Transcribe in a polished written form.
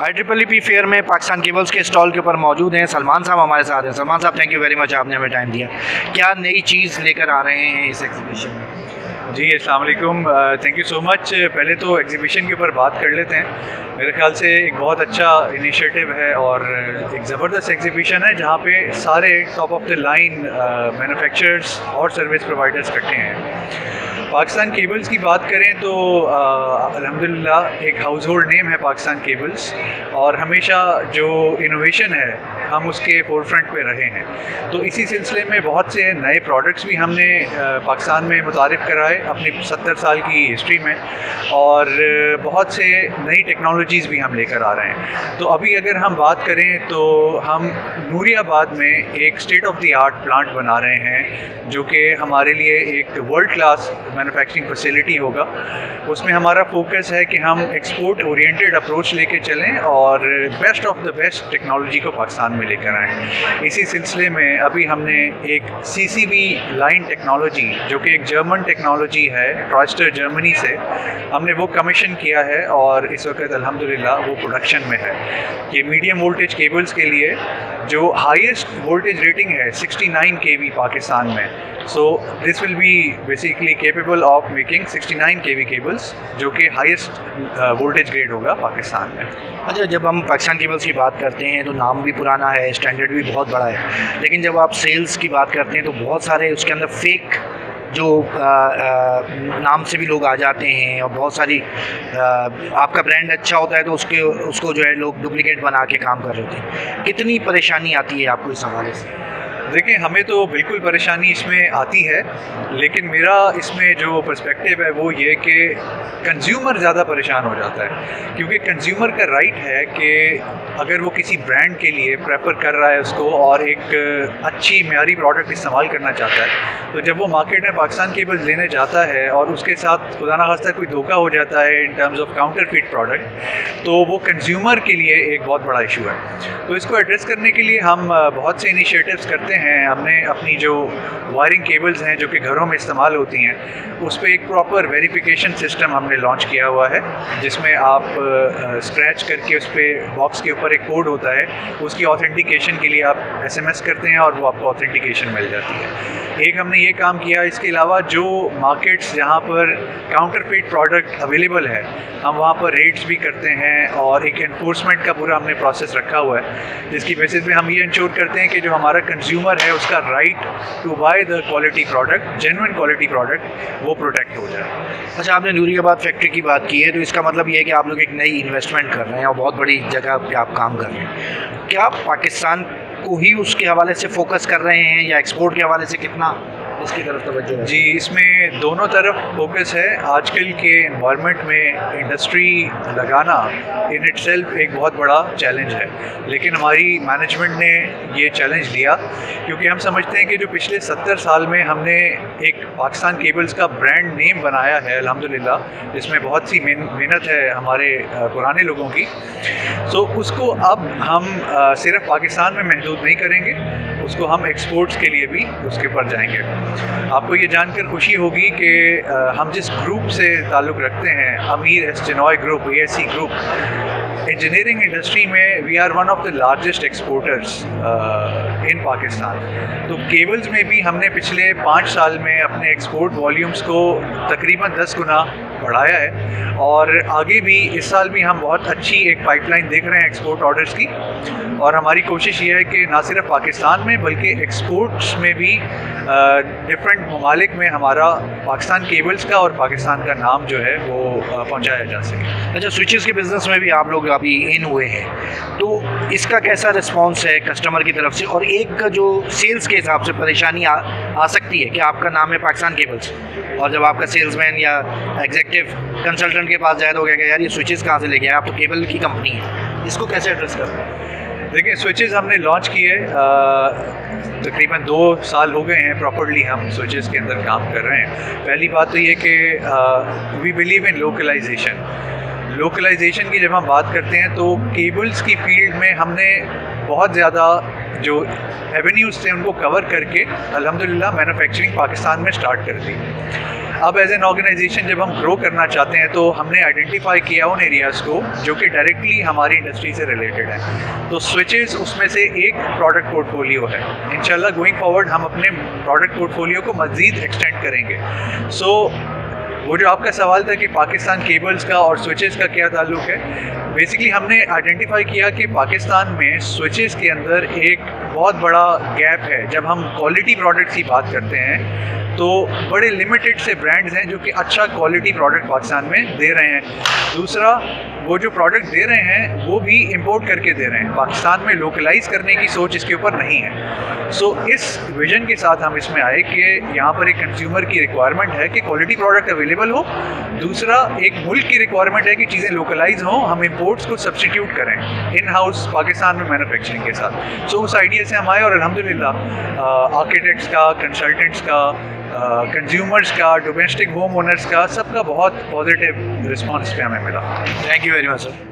IEEE fair में Pakistan cables के stall के ऊपर मौजूद हैं। सलमान साहब हमारे साथ हैं। सलमान साहब, थैंक यू वेरी मच, आपने हमें टाइम दिया। क्या नई चीज़ लेकर आ रहे हैं इस एग्जीबिशन में? जी अस्सलाम वालेकुम, थैंक यू सो मच। पहले तो एग्जीबिशन के ऊपर बात कर लेते हैं। मेरे ख्याल से एक बहुत अच्छा इनिशिएटिव है और एक ज़बरदस्त एग्जीबिशन है जहाँ पे सारे top of the line manufacturers और सर्विस प्रोवाइडर्स इकट्ठे हैं। पाकिस्तान केबल्स की बात करें तो अल्हम्दुलिल्लाह एक हाउस होल्ड नेम है पाकिस्तान केबल्स, और हमेशा जो इनोवेशन है हम उसके फोरफ्रंट पे रहे हैं। तो इसी सिलसिले में बहुत से नए प्रोडक्ट्स भी हमने पाकिस्तान में मुतारिफ़ कराए अपनी 70 साल की हिस्ट्री में, और बहुत से नई टेक्नोलॉजीज़ भी हम लेकर आ रहे हैं। तो अभी अगर हम बात करें तो हम नूरियाबाद में एक state of the art plant बना रहे हैं जो कि हमारे लिए एक वर्ल्ड क्लास मैन्युफैक्चरिंग फैसिलिटी होगा। उसमें हमारा फोकस है कि हम एक्सपोर्ट ओरिएंटेड अप्रोच लेके चलें और best of the best technology को पाकिस्तान में लेकर आएँ। इसी सिलसिले में अभी हमने एक CCB लाइन टेक्नोलॉजी जो कि एक जर्मन टेक्नोलॉजी है, ट्राइस्टर जर्मनी से, हमने वो कमीशन किया है और इस वक्त अल्हम्दुलिल्लाह वो प्रोडक्शन में है। ये मीडियम वोल्टेज केबल्स के लिए जो हाईएस्ट वोल्टेज रेटिंग है 69 kV पाकिस्तान में। So this will be basically capable of making 69 kV cables जो कि हाईएस्ट वोल्टेज ग्रेड होगा पाकिस्तान में। अच्छा, जब हम पाकिस्तान केबल्स की बात करते हैं तो नाम भी पुराना है, स्टैंडर्ड भी बहुत बड़ा है, लेकिन जब आप सेल्स की बात करते हैं तो बहुत सारे उसके अंदर फेक जो नाम से भी लोग आ जाते हैं, और बहुत सारी आपका ब्रांड अच्छा होता है तो उसको जो है लोग डुप्लीकेट बना के काम कर रहे होते हैं। कितनी परेशानी आती है आपको इस हवाले से? देखिए, हमें तो बिल्कुल परेशानी इसमें आती है, लेकिन मेरा इसमें जो पर्सपेक्टिव है वो ये कि कंज्यूमर ज़्यादा परेशान हो जाता है, क्योंकि कंज्यूमर का राइट है कि अगर वो किसी ब्रांड के लिए प्रेफर कर रहा है उसको और एक अच्छी म्यारी प्रोडक्ट इस्तेमाल करना चाहता है, तो जब वो मार्केट में पाकिस्तान केबल्स लेने जाता है और उसके साथ खुदा ना खास्ता कोई धोखा हो जाता है in terms of counterfeit product, तो वो कंज्यूमर के लिए एक बहुत बड़ा इशू है। तो इसको एड्रेस करने के लिए हम बहुत से इनिशिएटिव्स करते हैं। हमने अपनी जो वायरिंग केबल्स हैं जो कि घरों में इस्तेमाल होती हैं, उस पर एक प्रॉपर वेरिफिकेशन सिस्टम हमने लॉन्च किया हुआ है, जिसमें आप स्क्रैच करके उस पर बॉक्स के ऊपर एक कोड होता है, उसकी ऑथेंटिकेशन के लिए आप SMS करते हैं और वो आपको ऑथेंटिकेशन मिल जाती है। एक हमने ये काम किया। इसके अलावा जो मार्केट्स जहाँ पर काउंटरफिट प्रोडक्ट अवेलेबल है, हम वहाँ पर रेड्स भी करते हैं और एक एनफोर्समेंट का पूरा हमने प्रोसेस रखा हुआ है, जिसकी बेसिस पे हम ये इंश्योर करते हैं कि जो हमारा कंज्यूमर है उसका right to buy the quality product, genuine quality product, वो प्रोटेक्ट हो जाए। अच्छा, आपने नूरियाबाद फैक्ट्री की बात की है, तो इसका मतलब ये है कि आप लोग एक नई इन्वेस्टमेंट कर रहे हैं और बहुत बड़ी जगह पे आप काम कर रहे हैं। क्या आप पाकिस्तान को ही उसके हवाले से फोकस कर रहे हैं या एक्सपोर्ट के हवाले से कितना इसकी तरफ तवज्जो है? जी, इसमें दोनों तरफ फोकस है। आजकल के एनवायरनमेंट में इंडस्ट्री लगाना इन इटसेल्फ एक बहुत बड़ा चैलेंज है, लेकिन हमारी मैनेजमेंट ने ये चैलेंज लिया क्योंकि हम समझते हैं कि जो पिछले 70 साल में हमने एक पाकिस्तान केबल्स का ब्रांड नेम बनाया है अल्हम्दुलिल्लाह, जिसमें बहुत सी मेहनत है हमारे पुराने लोगों की, तो उसको अब हम सिर्फ पाकिस्तान में महदूद नहीं करेंगे, उसको हम एक्सपोर्ट्स के लिए भी उसके ऊपर जाएंगे। आपको ये जानकर खुशी होगी कि हम जिस ग्रुप से ताल्लुक़ रखते हैं, Amir S Chinoy group, ASC group, engineering industry में we are one of the largest exporters in Pakistan. तो केबल्स में भी हमने पिछले 5 साल में अपने एक्सपोर्ट वॉल्यूम्स को तकरीबन 10 गुना बढ़ाया है, और आगे भी इस साल भी हम बहुत अच्छी एक पाइपलाइन देख रहे हैं एक्सपोर्ट ऑर्डर्स की, और हमारी कोशिश ये है कि ना सिर्फ पाकिस्तान में बल्कि एक्सपोर्ट्स में भी डिफरेंट ममालिक में हमारा पाकिस्तान केबल्स का और पाकिस्तान का नाम जो है वो पहुंचाया जा सके। अच्छा, स्विचेस के बिज़नेस में भी आप लोग अभी इन हुए हैं, तो इसका कैसा रिस्पांस है कस्टमर की तरफ से? और एक जो सेल्स के हिसाब से परेशानी आ सकती है कि आपका नाम है पाकिस्तान केबल्स, और जब आपका सेल्समैन या एग्जीक्यूटिव कंसल्टेंट के पास जाए तो क्या यार ये स्विचेस कहाँ से लेके आए, आप तो केबल की कंपनी है, इसको कैसे एड्रेस करते हैं? देखिए, स्विचेस हमने लॉन्च किए तकरीबन 2 साल हो गए हैं प्रॉपर्ली हम स्विचेस के अंदर काम कर रहे हैं। पहली बात तो ये कि वी बिलीव इन लोकलाइजेशन की जब हम बात करते हैं तो केबल्स की फील्ड में हमने बहुत ज़्यादा जो एवेन्यूज़ थे उनको कवर करके अल्हम्दुलिल्लाह मैन्युफैक्चरिंग पाकिस्तान में स्टार्ट कर दी। अब एज एन ऑर्गेनाइजेशन जब हम ग्रो करना चाहते हैं तो हमने आइडेंटिफाई किया उन एरियाज़ को जो कि डायरेक्टली हमारी इंडस्ट्री से रिलेटेड है। तो स्विचेस उसमें से एक प्रोडक्ट पोर्टफोलियो है। इंशाल्लाह गोइंग फॉरवर्ड हम अपने प्रोडक्ट पोर्टफोलियो को मज़ीद एक्सटेंड करेंगे। सो वो जो आपका सवाल था कि पाकिस्तान केबल्स का और स्विचेस का क्या ताल्लुक है, बेसिकली हमने आइडेंटिफाई किया कि पाकिस्तान में स्विचेस के अंदर एक बहुत बड़ा गैप है। जब हम क्वालिटी प्रोडक्ट्स की बात करते हैं तो बड़े लिमिटेड से ब्रांड्स हैं जो कि अच्छा क्वालिटी प्रोडक्ट पाकिस्तान में दे रहे हैं। दूसरा, वो जो प्रोडक्ट दे रहे हैं वो भी इंपोर्ट करके दे रहे हैं, पाकिस्तान में लोकलाइज करने की सोच इसके ऊपर नहीं है। सो इस विजन के साथ हम इसमें आए कि यहाँ पर एक कंज्यूमर की रिक्वायरमेंट है कि क्वालिटी प्रोडक्ट अवेलेबल हो। दूसरा, एक मुल्क की रिक्वायरमेंट है कि चीज़ें लोकलाइज हों, हम इंपोर्ट्स को सब्सटीट्यूट करें इन हाउस पाकिस्तान में मैन्युफैक्चरिंग के साथ। सो उस आइडिया से हम आए और अल्हम्दुलिल्लाह आर्किटेक्ट्स का, कंसल्टेंट्स का, कंज्यूमर्स का, डोमेस्टिक होम ओनर्स का, सबका बहुत पॉजिटिव रिस्पांस पे हमें मिला। Thank you very much sir.